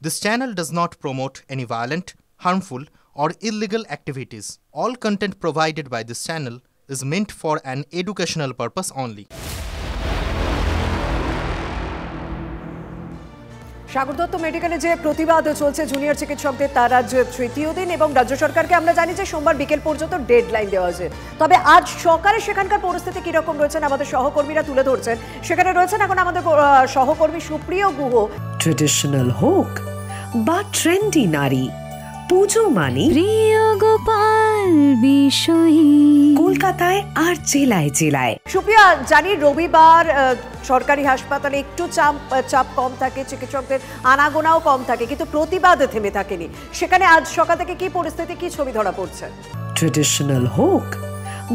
This channel does not promote any violent, harmful, or illegal activities. All content provided by this channel is meant for an educational purpose only. Sagar Dutta মেডিকেলে যে প্রতিবাদ চলছে junior চিকিৎসকদের, তার আজ তৃতীয় দিন এবং রাজ্য সরকারকে আমরা জানি যে সোমবার বিকেল পর্যন্ত ডেডলাইন দেওয়া হয়েছে। তবে আজ সকালে সেখানকার পরিস্থিতি কিরকম রয়েছেন আমাদের সহকর্মীরা তুলে ধরছেন। সেখানে রয়েছেন এখন আমাদের সহকর্মী সুপ্রিয় গুহ। ট্রেডিশনাল হোক বা ট্রেন্ডি নারী, পুজো মানি প্রিয় গোপাল বিষয়ী কলকাতায় আর জেলায় জেলায়। সুপ্রিয়া, জানি রবিবার সরকারি হাসপাতালে একটু চাপ কম থাকে, চিকিৎসকদের আনাগোনাও কম থাকে, কিন্তু প্রতিবাদ থেমে থাকেনি। সেখানে আজ সকাল থেকে কি পরিস্থিতি, কি ছবি ধরা পড়ছে? ট্রেডিশনাল হোক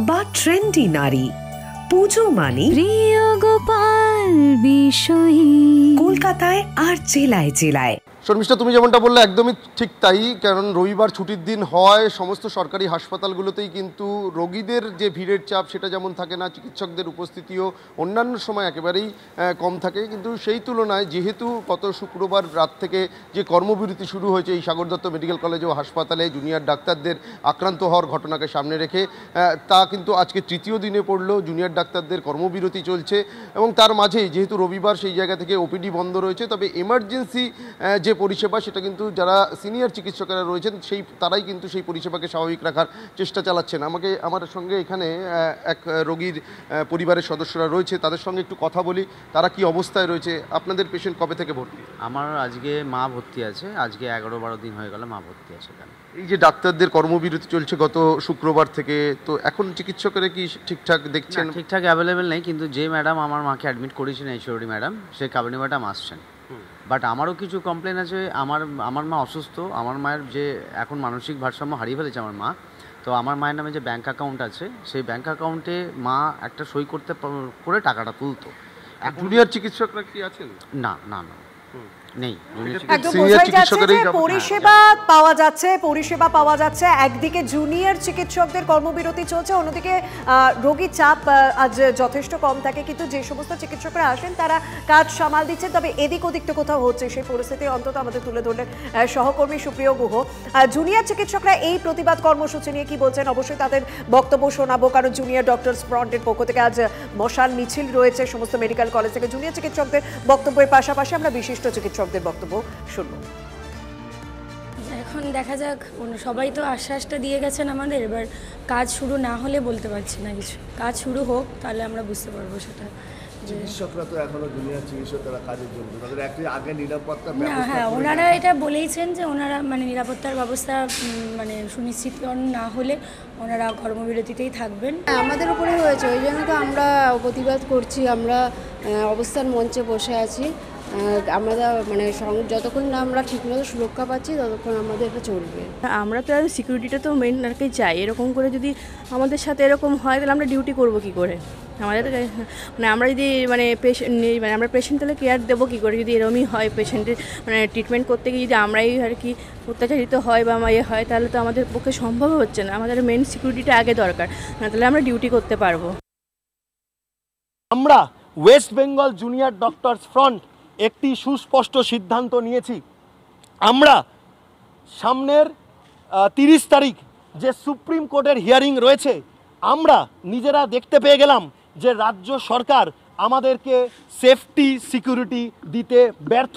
বা ট্রেন্ডি নারী, পুজো মানি প্রিয় গোপাল বিষয়ী কলকাতায় আর জেলায় জেলায়। শর্মিষ্ঠা, তুমি যেমনটা বললে একদমই ঠিক তাই। কারণ রবিবার ছুটির দিন হওয়ায় সমস্ত সরকারি হাসপাতালগুলোতেই কিন্তু রোগীদের যে ভিড়ের চাপ সেটা যেমন থাকে না, চিকিৎসকদের উপস্থিতিও অন্যান্য সময় একেবারেই কম থাকে। কিন্তু সেই তুলনায় যেহেতু গত শুক্রবার রাত থেকে যে কর্মবিরতি শুরু হয়েছে এই সাগর দত্ত মেডিকেল কলেজ ও হাসপাতালে জুনিয়র ডাক্তারদের আক্রান্ত হওয়ার ঘটনাকে সামনে রেখে, তা কিন্তু আজকে তৃতীয় দিনে পড়লো। জুনিয়র ডাক্তারদের কর্মবিরতি চলছে এবং তার মাঝেই যেহেতু রবিবার সেই জায়গা থেকে ওপিডি বন্ধ রয়েছে, তবে এমার্জেন্সি যে পরিষেবা সেটা কিন্তু যারা সিনিয়র চিকিৎসকেরা রয়েছেন তারাই কিন্তু সেই পরিষেবাকে স্বাভাবিক রাখার চেষ্টা চালাচ্ছেন। আমার সঙ্গে এখানে এক রোগীর পরিবারের সদস্যরা রয়েছে, তাদের সঙ্গে একটু কথা বলি। তারা কি অবস্থায় রয়েছে? আপনাদের পেশেন্ট কবে থেকে ভর্তি? আমার আজকে মা ভর্তি আছে, আজকে 11-12 দিন হয়ে গেল মা ভর্তি আছে এখানে। এই যে ডাক্তারদের কর্মবিরতি চলছে গত শুক্রবার থেকে, তো এখন চিকিৎসকেরা কি ঠিকঠাক দেখছেন? ঠিকঠাক অ্যাভেলেবেল নেই, কিন্তু যে ম্যাডাম আমার মাকে অ্যাডমিট করেছেন এইশ্বরী ম্যাডাম, সেই কাবিনী ম্যাডাম আসছেন। বাট আমারও কিছু কমপ্লেন আছে। আমার মা অসুস্থ, আমার মায়ের যে এখন মানসিক ভারসাম্য হারিয়ে ফেলেছে আমার মা। তো আমার মায়ের নামে যে ব্যাঙ্ক অ্যাকাউন্ট আছে, সেই ব্যাঙ্ক অ্যাকাউন্টে মা একটা সই করে টাকাটা তুলতো। জুনিয়র চিকিৎসকরা কি আছেন? না না না, নেই। পরিষেবা পাওয়া যাচ্ছে একদিকে জুনিয়র চিকিৎসকদের কর্মবিরতি চলছে, অন্যদিকে রোগীর চাপ আজ যথেষ্ট কম থাকে, কিন্তু যে সমস্ত চিকিৎসকরা আসেন তারা কাজ সামাল দিচ্ছেন। তবে এদিক ওদিক তো কোথাও হচ্ছে, সেই পরিস্থিতি অন্তত আমাদের তুলে ধরলেন সহকর্মী সুপ্রিয় গুহ। জুনিয়র চিকিৎসকরা এই প্রতিবাদ কর্মসূচি নিয়ে কি বলছেন অবশ্যই তাদের বক্তব্য শোনাবো, কারণ জুনিয়র ডক্টরস ফ্রন্টের পক্ষ থেকে আজ মশাল মিছিল রয়েছে সমস্ত মেডিকেল কলেজ থেকে। জুনিয়র চিকিৎসকদের বক্তব্যের পাশাপাশি আমরা বিশিষ্ট চিকিৎসকদের বক্তব্য শুনবো। এখন দেখা যাক, সবাই তো আশ্বাসটা দিয়ে গেছেন আমাদের, এবার কাজ শুরু না হলে বলতে পারছি না কিছু। কাজ শুরু হোক, তাহলে আমরা বুঝতে পারবো সেটা। চিকিৎসকরা তো এখনো জুনিয়র চিকিৎসকরা কাজের জন্য তাদের আগে নিরাপত্তা না, হ্যাঁ ওনারা এটা বলেইছেন যে ওনারা নিরাপত্তার ব্যবস্থা সুনিশ্চিত না হলে ওনারা কর্মবিরতিতেই থাকবেন। আমাদের উপরে হয়েছে, ওই জন্য তো আমরা প্রতিবাদ করছি। আমরা অবস্থান মঞ্চে বসে আছি। আমরা যতক্ষণ না আমরা ঠিকমতো সুরক্ষা পাচ্ছি ততক্ষণ আমাদের এটা চলবে। আমরা তো আর সিকিউরিটিটা তো মেন আর কি চাই। এরকম করে যদি আমাদের সাথে এরকম হয় তাহলে আমরা ডিউটি করবো কী করে? আমাদের আমরা যদি আমরা পেশেন্ট তাহলে কেয়ার দেবো কী করে? যদি এরকমই হয়, পেশেন্টের ট্রিটমেন্ট করতে গিয়ে যদি আমরাই আর কি অত্যাচারিত হয় বা হয়, তাহলে তো আমাদের পক্ষে সম্ভব হচ্ছে না। আমাদের মেন সিকিউরিটিটা আগে দরকার, না তাহলে আমরা ডিউটি করতে পারবো। আমরা West Bengal junior doctors front একটি সুস্পষ্ট সিদ্ধান্ত নিয়েছি। আমরা সামনের 30 তারিখ যে সুপ্রিম কোর্টের হিয়ারিং রয়েছে, আমরা নিজেরা দেখতে পেয়ে গেলাম যে রাজ্য সরকার আমাদেরকে সেফটি সিকিউরিটি দিতে ব্যর্থ,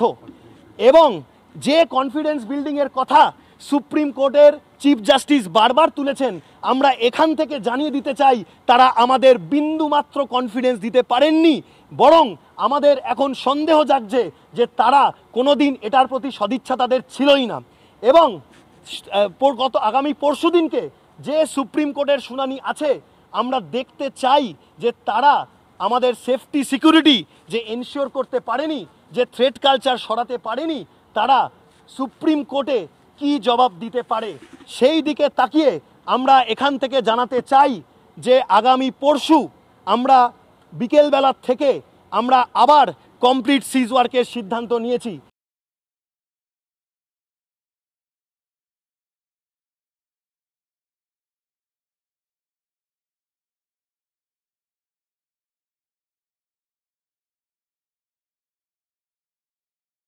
এবং যে কনফিডেন্স বিল্ডিংয়ের কথা সুপ্রিম কোর্টের চিফ জাস্টিস বারবার তুলেছেন, আমরা এখান থেকে জানিয়ে দিতে চাই তারা আমাদের বিন্দুমাত্র কনফিডেন্স দিতে পারেননি। বরং আমাদের এখন সন্দেহ জাগছে যে তারা কোনোদিন এটার প্রতি সদিচ্ছা তাদের ছিলই না। এবং আগামী পরশু দিনকে যে সুপ্রিম কোর্টের শুনানি আছে, আমরা দেখতে চাই যে তারা আমাদের সেফটি সিকিউরিটি যে এনশিওর করতে পারেনি, যে থ্রেট কালচার সরাতে পারেনি, তারা সুপ্রিম কোর্টে কি জবাব দিতে পারে সেই দিকে তাকিয়ে আমরা এখান থেকে জানাতে চাই যে আগামী পরশু আমরা বিকেলবেলা থেকে আমরা আবার কমপ্লিট সিজ ওয়ার্কের সিদ্ধান্ত নিয়েছি।